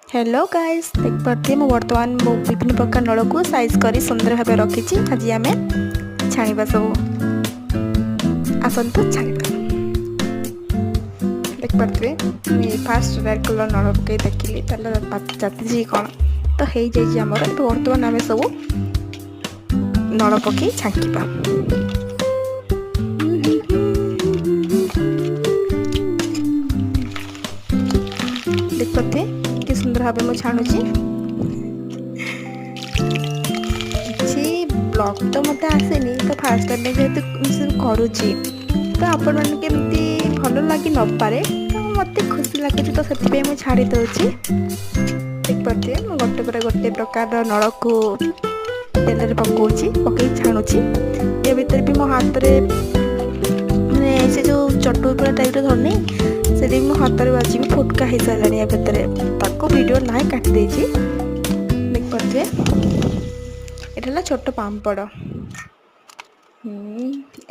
Hello guys देख पारे मु बर्तमान मो विभिन्न प्रकार नल को साइज करी सुंदर भाव रखी। आज आम छाणा सब आसतु छाणा देख पारे फास्ट रेड कलर नल पकई देखिली जाती कौन तो हो जाए आमर बर्तमान आम सब नल पकई छांकिबा। देख पारे कि सुंदर भाव में छाणुची किसी ब्लॉग तो मत आसेनी तो फास्ट टाइम जेहेतु करुची तो आपण मन केमती भल लगी न पारे तो मत खुशी लगे तो से मुझे छाड़ी दूची। देख पारे गोटे पर गोटे प्रकार नल को तेल पकाऊँगी पकई छाणुची ये भितर भी मो हाथ माने से जो चटू टाइप धरनी से मो हाथ में बाजी भी फुटका हो सारे या भितर ताको वीडियो ना काटी देछि। देख पारे एटा छोट पापड़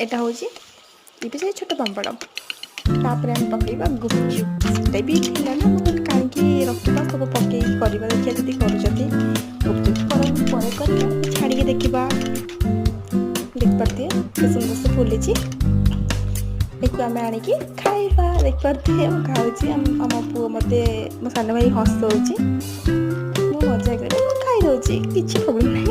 एटा हूँ ये छोट पापड़ तापर आम पकईबा गुपचुप भी थिला ना कहीं रखा सब पकई करवा देखिए जब कर गुपचुप छाड़ी देखा। देख पारे सुंदर से फुली आम आणिकी खाइबा। देख पारे खाऊँ आम पुओ मत मो सान भाई हसौची मजा कर खाई दौची किसी प्रोब्लेम नहीं।